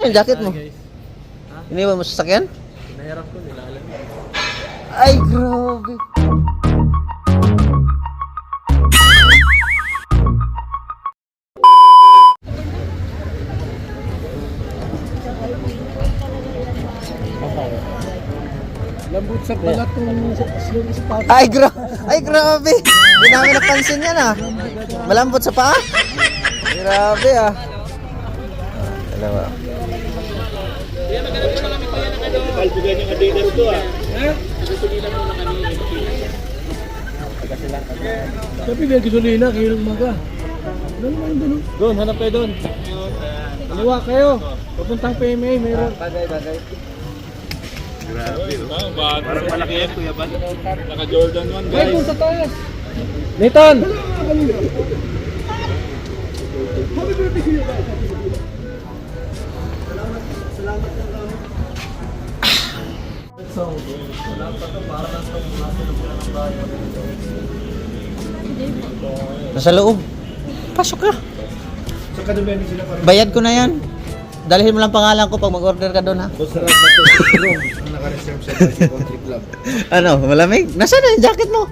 Yung jacket mo. Guys. Ha? Iniwan mo sa sakyan? Pinahiram ko nila alam. Ay, grabe. Lambot sa pala itong sapatos. Ay, grabe. Hindi namin napansin yan ah. Malambot sa paa? Grabe ah. Dalawa. Palbigan yung Adidas ko ah. Sabi nga gasolina, kayo maga. Doon. Doon, hanap kayo doon. Kaliwa kayo. Papuntang PMA, meron. Bagay. Grabe, oh. Parang malaki yan, Kuya Ban. Naka Jordan 1, Ay, guys. kung sa taas. Nathan! Nasa loob. Pasok ka. Sa kadumyan sila parang Bayad ko na yan. Dalhin mo lang pangalan ko pag mag-order ka doon ha. sarap na to. Room, ang naka-reserve sa Basi Country Club. Ano, malamig? Nasaan na yung jacket mo?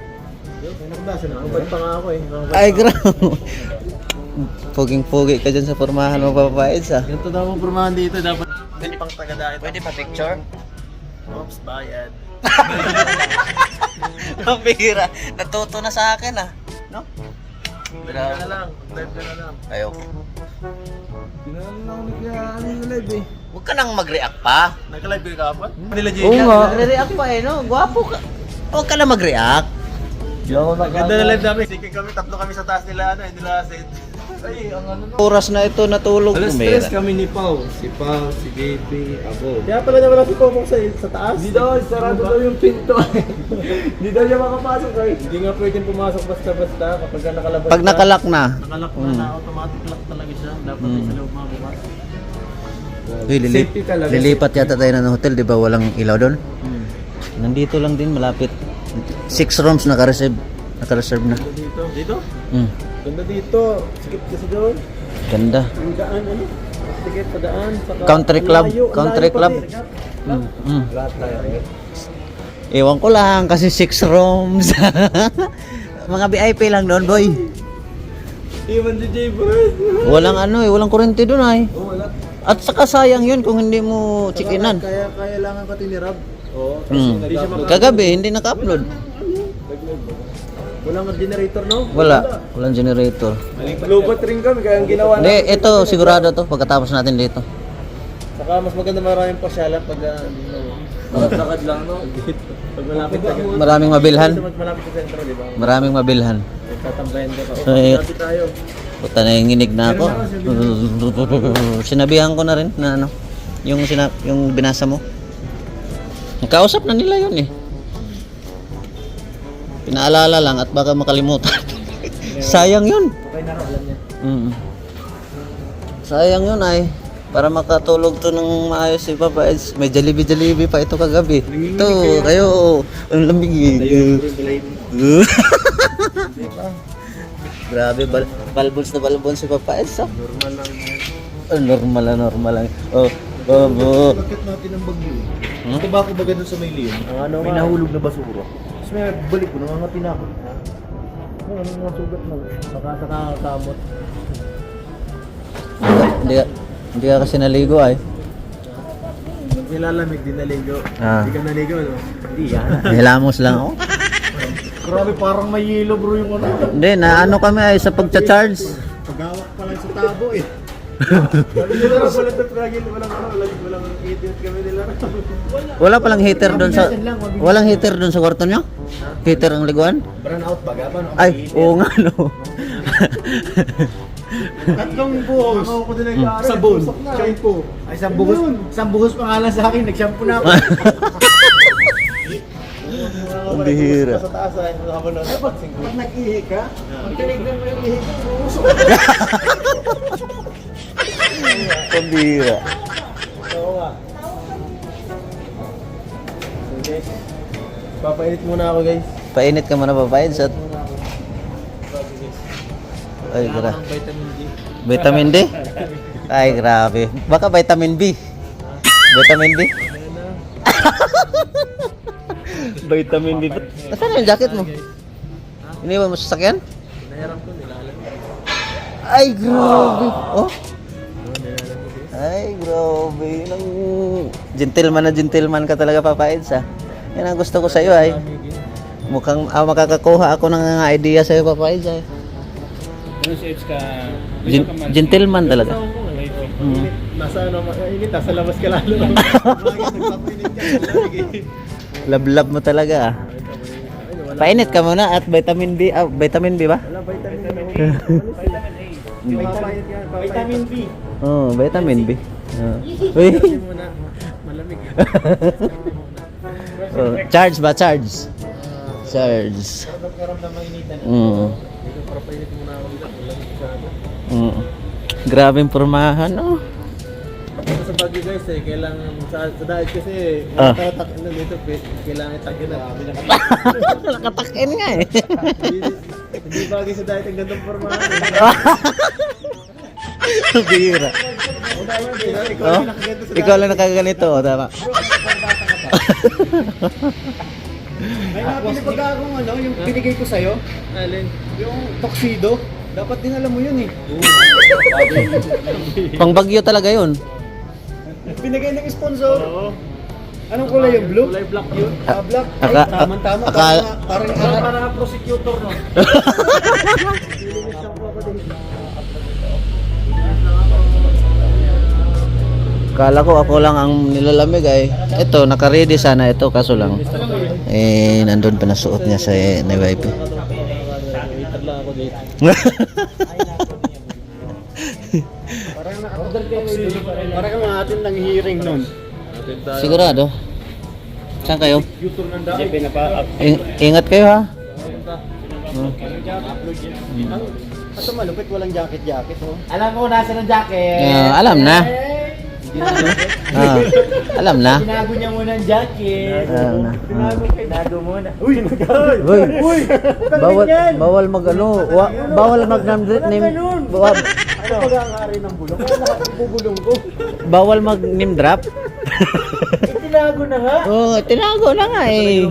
May nakabasa na. Ang bad pa nga ako eh. Ay, grabe. Puging-pugi ka dyan sa pormahan mo papapait sa. Ganito daw ang pormahan dito. Dapat hindi pang taga-dahil. Pwede pa picture? Oops, bayad. Ang bihira. Natuto na sa akin ah. No? Live ka na lang. Live ka na lang. Ayoko. Pinanalo na ako kaya ano yung live eh. Huwag ka nang mag-react pa. Naka-live ka kapon? Nila Oo nga. Nagre-react pa eh, no? Gwapo ka. Huwag ka na mag-react. Maganda na live namin. Sige kami, tatlo kami sa taas nila, ano, nila Sid. Ay, ang ano no. Oras na ito natulog. Alas Tumira. 3 kami ni Pao. Si Pao, si JP, ako. Kaya pala naman si Popong sa taas. Hindi daw, sarado daw yung pinto. Hindi daw niya makapasok eh. Hindi nga pwedeng pumasok basta-basta kapag ka nakalabas Pag nakalak na. Nakalak na, automatic lock talaga siya. Dapat ay sa loob mabukas. Uy, Safety talaga. lilipat yata tayo ng hotel, di ba? Walang ilaw doon. Nandito lang din, malapit. 6 rooms naka-reserve. Naka-reserve na. Dito. Dito? Mm. Ganda dito. Sikip kasi doon. Ganda. Ang daan, ano? Sikip pa daan. Saka Country club. layo, Country layo club. pati. Mm. Lahat tayo. Ewan ko lang kasi 6 rooms. Mga VIP lang doon, boy. Iwan si J. Brad. Walang ano eh, walang kuryente doon ay. Oh, wala. At saka sayang yun kung hindi mo check-inan. Kaya kailangan ka tinirab. Oo. Kagabi, hindi naka-upload. Walang generator, no? Walang generator. Lubat rin kami, kaya ang ginawa Hindi, ito sigurado to pagkatapos natin dito. Saka mas maganda maraming pasyalan pag Lakad lang, no? pag malapit sa Maraming mabilhan. malapit sa sentro, di ba? Maraming mabilhan. Tatambayan ka pa. So, eh, Malapit tayo. Puta na yung nginig na ako. Sinabihan ko na rin na ano, yung binasa mo. Nakausap na nila yun eh. Pinaalala lang at baka makalimutan. Sayang yun. Okay na alam niya. Sayang yun ay. Para makatulog to ng maayos si Papa Eds. May Jollibee pa ito kagabi. Ito, kayo. Ang lamig eh. Grabe, balbons si Papa Eds. Oh. Normal lang. Oh, Bakit natin ang bagyo? Ito ba ako baga doon sa may liyon? Ano May nahulog na basura. Tapos may balik ko, nangangati na ako. Ano mga sugat na? Saka kamot. Hindi ka kasi naligo ay. Nilalamig din naligo. Ah. Hindi ka naligo, no? Hindi yan. Hilamos lang ako. Grabe, parang may yelo bro yung ano. Hindi, naano kami ay sa pagcha-charge. Pagawak pa lang sa tabo eh. Hindi na lang pala ito, fragile. Walang idiot kami nila. Wala palang heater doon sa Walang heater doon sa kwarto niyo? Heater ang liguan? Burn out baga ba? Ay, oo nga no. Tatlong buhos. Ako ko din nag-aaral. Sabon. Shampoo. Ay, isang buhos pa nga lang sa akin. Nag-shampoo na ako. Ang bihira. Sa taas ay ako na. Pag nag-ihi ka, magtinignan mo yung ihi ko. Ang bihira. Oo nga. Okay. Papainit muna ako guys. Painit ka muna papayad sa... Ay, gra. Vitamin D. Vitamin D? Ay, grabe. Baka vitamin B. Vitamin B? Vitamin B. Nasaan yung jacket mo? Iniwan mo sa sasakyan? Nahiram ko, nilalang. Ay, grabe. Oh? Ay, grabe. Nang gentleman ka talaga, Papa Eds, ah. Yan ang gusto ko sa'yo, ay. Mukhang makakakuha ako ng idea sa'yo, Papa Eds, ay. Ano si Eds ka? Gentleman talaga. Nasa ano, nasa labas ka lalo. Love mo talaga, ah. Painit ka muna at vitamin B. Ah, vitamin B ba? Wala vitamin A. Vitamin B. Oh, vitamin B. Uy. Muna, malamig. Oh, charge ba? Charge. Charge. Nagkaramdam ng initan. Dito para painit muna ako dito. Malamig masyado. Grabe yung pormahan, oh. Sa Baguio guys kailangan sa diet kasi nakatatak na dito, kailangan itagin na. Nakatakin nga eh. Hindi bagay sa diet ang gandang formahan. Bira. Oh, ikaw lang nakaganito, oh, tama. May nabili pagka akong ano, yung binigay ko sa'yo, Alin? yung tuxedo, dapat din alam mo yun eh. Pang Bagyo talaga yun. Binigay ng sponsor. Anong kulay yung blue? Kulay black yun. Black. Ay, Aka- tama-tama. aka- Parang Para prosecutor no. Kala ko ako lang ang nilalamig ay. Ito, naka-ready sana ito kaso lang. Eh, nandun pinasuot niya sa na wifi. Waiter lang ako dito. Parang kang atin ng hearing nun. Sigurado. Saan kayo? Tutor ng daan. Jeep, pinapa-up. Ingat kayo ha. Ito malupit, walang jacket-jacket oh. Alam ko nasa ng jacket. Alam na. Alam na. Tinago niya muna ang jacket. Alam na. Tinago muna. Uy! Uy, bawal mag ano, bawal mag name, bawal, Ano pag-aangari ng bulong? Ano ibubulong ko? bawal mag name drop. Tinago na nga. Oh, tinago na nga eh.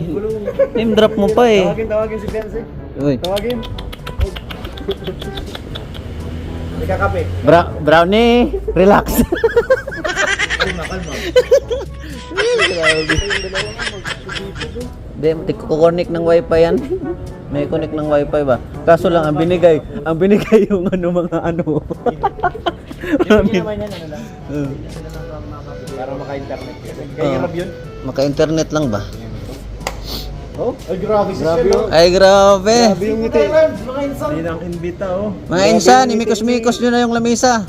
Name drop mo pa eh. Tawagin si Benzi. Uy, Tawagin. Hindi ka kape. brownie, relax. Hindi, kukonik ng wifi yan. May connect ng wifi ba? Kaso lang, ang binigay yung ano, mga ano. Naman yan, ano lang. Para maka-internet. Kaya hirap yun. Maka-internet lang ba? Oh, ay grabe si Sir. Oh. Ay, grabe. Grabe yung ngiti. Mga insan. Hindi nang imbita oh. Mga insan, imikos-mikos nyo na yung lamisa.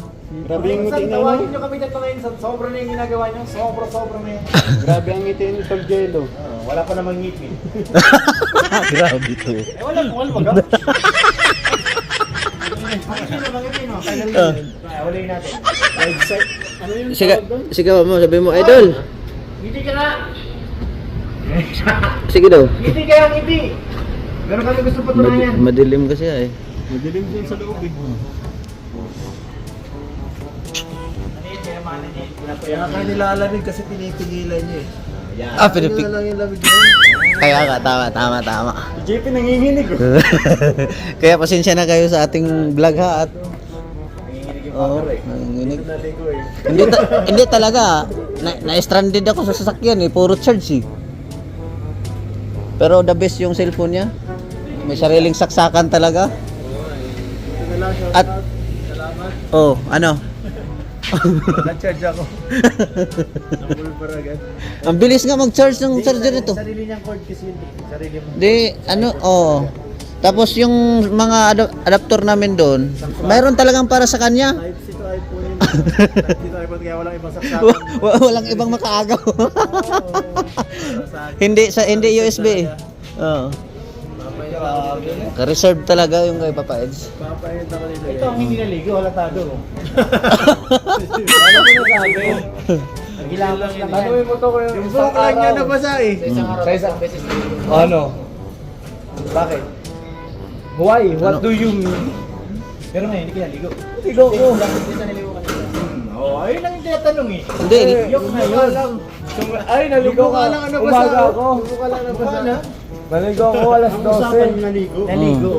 Grabe yung ngiti na Tawagin yun. nyo kami dyan mga insan. Sobra na yung ginagawa nyo. Sobra na yan. Grabe ang ngiti ni Tol Jello. Wala pa namang ngipin. Grabe to. Wala kung wala mag Wala natin. Website. Ano yung Siga, tawag doon? sigaw mo, sabi mo, idol. Ngiti ka na. Sige daw. Ngiti ka lang, ngiti. Meron kami gusto patunayan. Madilim kasi ay. Madilim din sa loob eh. Kaya ka nilalamig kasi tinitigilan niya eh. Ah, pinipik. Lang yung lamig niya. Kaya ka, tama. Si JP nanginginig oh. Kaya pasensya na kayo sa ating vlog ha at Oo, nanginginig. Naligo eh. Hindi talaga. Na-stranded ako sa sasakyan eh, puro charge eh. Pero the best yung cellphone niya. May sariling saksakan talaga. Ito na lang siya. At Salamat. oh, ano? Na-charge ako. Nabul para agad. Ang bilis nga mag-charge ng charger nito. Sarili niyang cord kasi yun. Sarili mo. Di, ano, oh. Tapos yung mga adapter namin doon, mayroon talagang para sa kanya. Type-C to iPhone yun. Type-C to iPhone kaya walang ibang saksakan. Walang ibang makaagaw. hindi USB eh. Oo. Ka-reserve talaga yung kay Papa Eds. Papayad ako nito. Ito ang hindi naligo, halatado oh. Ano mo nasabi? Nagilamas lang Ano yan. yung moto ko yun? Yung lang niya nabasa eh. Sa isang beses. Ano? Bakit? Why? What do you mean? Pero ngayon, hindi ka naligo. Ligo ko. Hindi ka naligo kanina. ayun ang tinatanong eh. Hindi. Yung ngayon. Ay, naligo ka. lang ang Umaga ako. Ka lang nabasa. Naligo ako alas 12. Naligo. Naligo.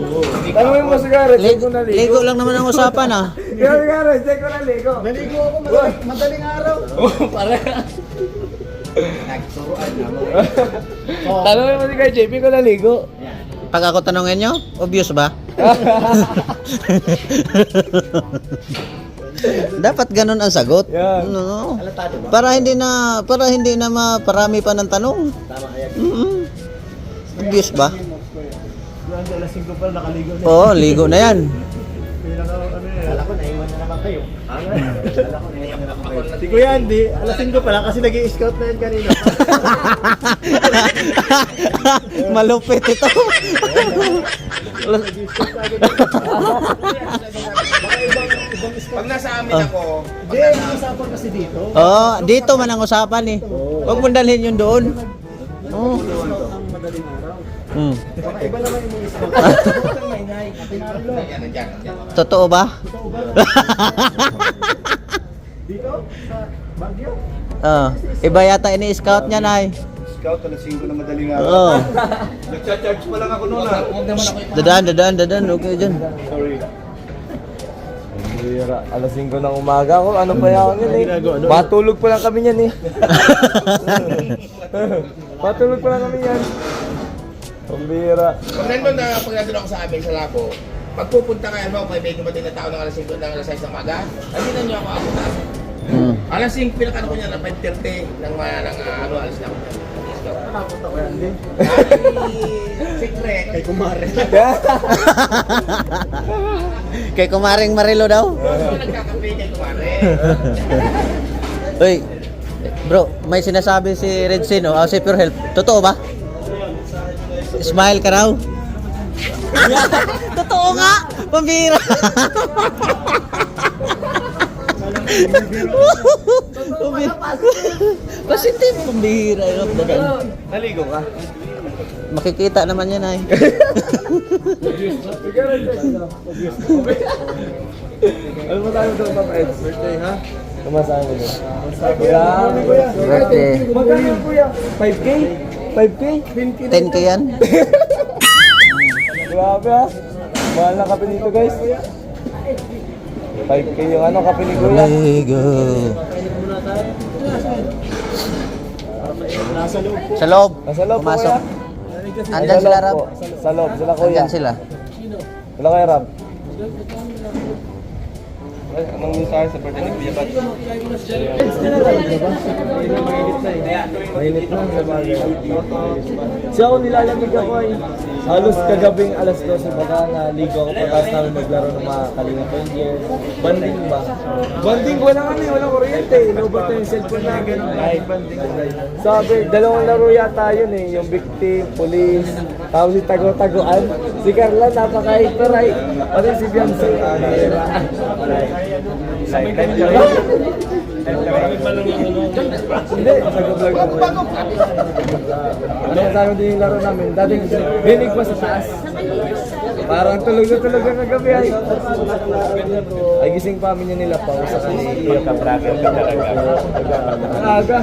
Tanungin mo si Garrett, check ko naligo. Ligo lang naman ang usapan ah. Garrett, check ko naligo. Naligo ako madaling araw. Nagturuan naman. Tanungin mo si Garrett, JP ko naligo. Pag ako tanongin nyo, obvious ba? Dapat ganun ang sagot. Yan. No. Para hindi na maparami pa ng tanong. Obvious ba? Alas 5 pa nakaligo na. Oo, ligo na yan. Kala ko naiwan na naman kayo. Kala ko naiwan na naman kayo. Si Kuya Andy, alas 5 pa lang kasi nag-i-scout na yan kanina. Malupit ito. Pag nasa amin ako, Hindi, ang usapan kasi dito. Oh, dito man ang usapan eh. Huwag mong dalhin yun doon. Oh. Ang madaling araw. Baka iba naman yung mga scout. Ang maingay. Pinarlo. Totoo ba? Dito? Sa Baguio? Iba yata ini-scout niya, Nay. Scout, alas 5 na madaling araw. Oo. Nagcha-charge pa lang ako noon Dadaan. Okay dyan. Sorry. Bira, alas 5 ng umaga ako. Ano pa yan eh? Matulog pa lang kami yan eh. Matulog pa lang kami yan. Pambira. pag nandun ako sa amin sa Labo, pag pupunta kayo, may dumating na tao ng alas 5 ng alas 6 ng maga, sabihin niyo ako abutan. Alas 5, pinakano ko niya na 5:30 ng alis na ako. Napunta ko yan din. Secret. Kay Kumare. Kay Kumaring Marilo daw. Nagkakape kay Kumare. Uy, bro, may sinasabi si Redsin, oh, si Pure Health. Totoo ba? Smile ka raw. Totoo nga, pambira. Positive, pambira. Naligo ka? Makikita naman yan ay. Ano mo tayo doon, Papa Ed? Birthday, ha? Kumasahan mo doon. Birthday. Magkano kuya? 5K? 5K? 10K yan? Grabe ha? Mahal na kape dito guys. 5K yung ano, kape ni kuya. Ligo. Nasa loob po. Sa loob. Nasa loob po Pumasok. kuya. Andyan sila, Rab. po. Sa loob, sila kuya. Andyan sila. Sila kaya Rab. Anong mensahe sa birthday ni Kuya Bat? Mainit na sa bagay. Siya ako nilalamig ako ay halos kagabing alas 12 baka naligo ako pagkas namin maglaro ng mga Kalinga Rangers. Banding ba? Banding wala kami, walang kuryente. Inubat na yung cellphone namin. Kahit banding. Sabi, dalawang laro yata yun eh. Yung victim, police, tapos si tago-taguan. Si Carla napaka-hyper ay. Pati si Beyonce. Sabay kami dyan. Hindi, nag-vlog ako. Ano kasama din yung laro namin? Dating dinig pa sa taas. Parang tulog na tulog ang kagabi ay. Ay gising pa amin nila pa sa kanila. Yung kabrakel ka talaga. Ang aga.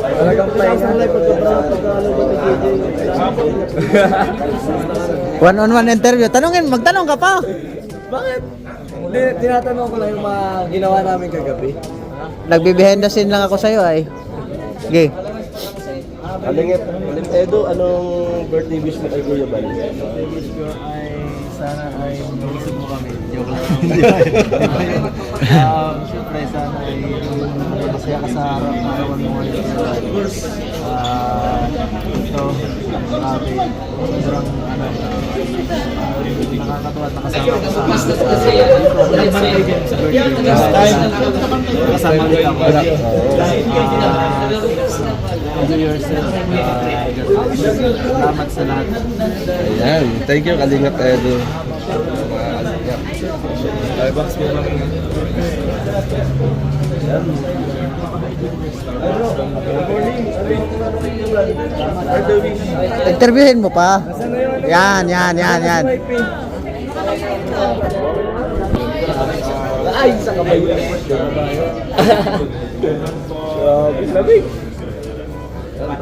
Talagang tayo sa live One-on-one interview. Magtanong ka pa. Bakit? Hindi, tinatanong ko lang yung mga ginawa namin kagabi. Nagbe-behind the scene lang ako sa'yo ay. Sige. Alingit, Edo, anong birthday wish mo kay Kuya Bal? Wish ko ay sana ay magising mo kami. Joke lang. Siyempre sana ay masaya ka sa harap ng kawan mo ngayon. Ito, grabe. Sobrang nakakatawa at nakasama ko sa kasama din ako. Enjoy yourself. Salamat sa lahat. Ayan, thank you Kalingap Edo. Ay, box mo lang. Interviewin mo pa. Yan. Ay, sa kamay mo. Grabe, lamig.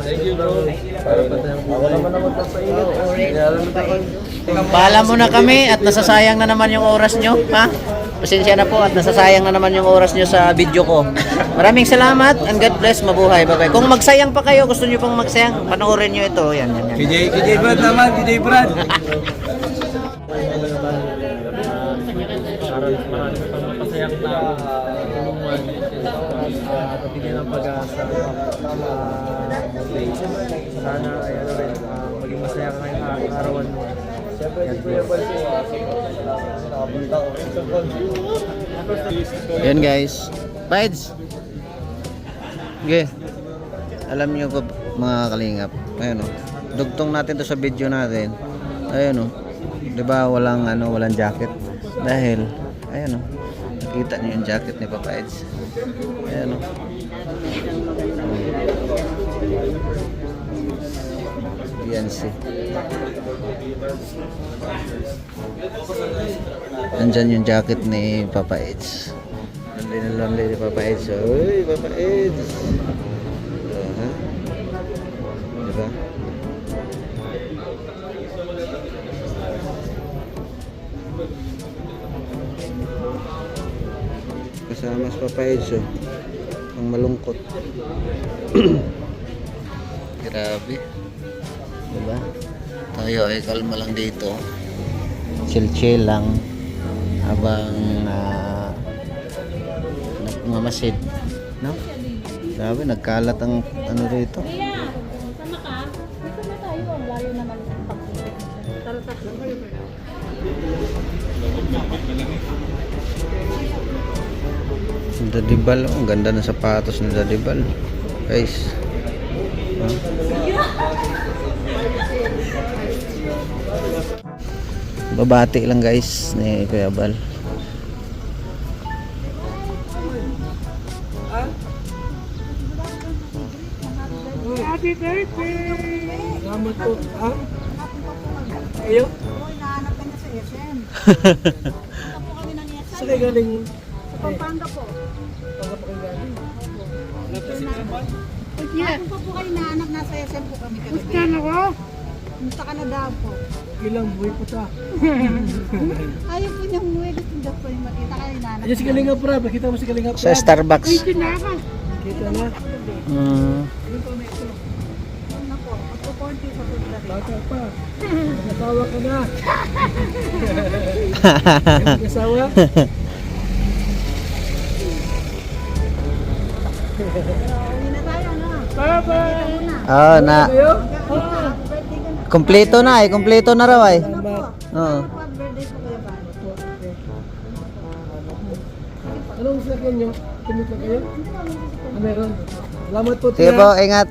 Thank you, bro. Ako naman ang magpapainit. Paalam mo na kami at nasasayang na naman yung oras nyo, ha? Pasensya na po at nasasayang na naman yung oras nyo sa video ko. Maraming salamat and God bless, mabuhay. Bye-bye. Kung magsayang pa kayo, gusto nyo pang magsayang, panoorin nyo ito. Yan. KJ Brad naman, KJ Brad. Maraming pang mapasayang tao. Tulungan. Patigyan ng pag-asa. Sana ay ano rin, maging masaya ka ngayong arawan mo. Siyempre, si Kuya Balso, nakapunta ko rin sa Balso. Yan guys. Pides. Okay. Alam nyo ba mga kalingap? Ayun o. Dugtong natin to sa video natin. Ayun o. Diba walang jacket? Dahil, ayun o. Nakita nyo yung jacket ni Papa Eds. Ayun o. Beyonce. Nandyan yung jacket ni Papa Eds. Lonely ni Papa Eds. Uy, Papa Eds. Ha? Diba? Kasama si Papa Eds, oh. Ang malungkot. Grabe. Diba? Tayo ay kalma lang dito. Chill-chill lang. Habang nagmamasid. No? Grabe, nagkalat ang ano rito. Kaya, sama ka? Dito na tayo. Ang layo naman ng pagpili. Tara. Ang Dadibal, oh. Ang ganda ng sapatos ng Dadibal. Guys. Huh? Babati lang guys ni Kuya Bal. Happy birthday! Salamat po. Ha? Ayo? Uy, nahanap ka na sa SM. Punta po kami ng SM. Saan kayo galing? Sa Pampanga po. Pagka pa kayo galing? Kung pa po kayo nahanap, nasa SM po kami kagabi. Gusto na ko? Sa Canada po. Ilang buhay po ta. Ayaw po niyang umuwi. Gusto daw po yung makita kayo nahanap. Ayan si Kalinga Prab. Nakita mo si Kalinga Prab? Sa Starbucks. Kita na. Ano po, magpo-40 sa February. Bata pa. Nag-asawa ka na. Nag-asawa? Uwi na tayo, no? Bye-bye! Oh, na. Ayo? Birthday ka na. Kompleto na eh. Kompleto na raw eh. Salamat. Oo. Happy birthday po kayo ba? Anong sasakyan nyo? Tumit na kayo? Meron. Salamat po. Sige Tia. po, ingat.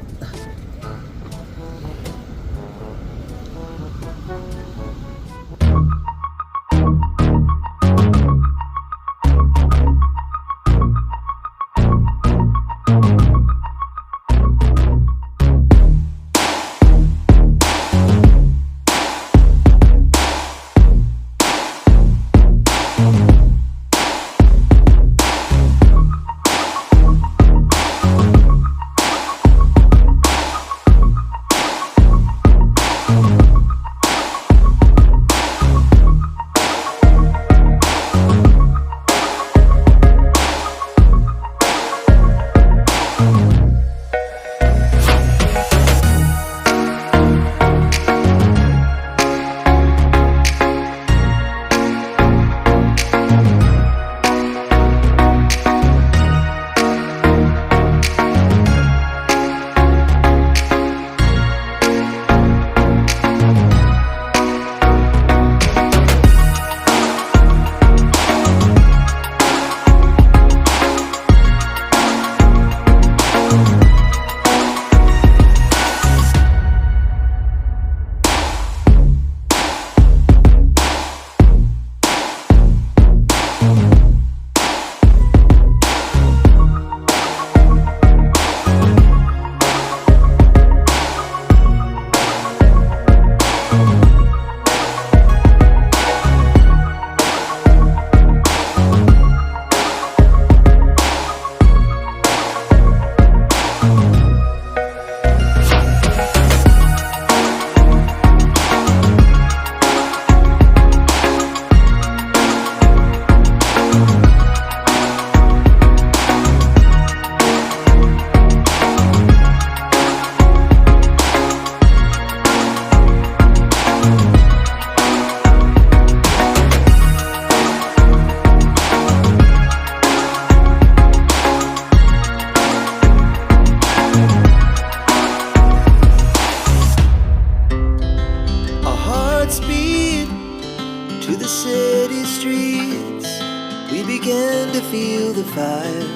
fire.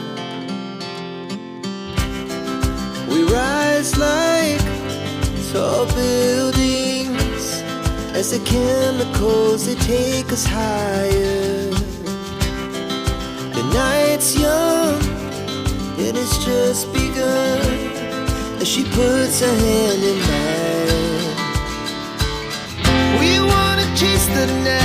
We rise like tall buildings as the chemicals they take us higher. The night's young and it's just begun as she puts her hand in mine. We wanna chase the night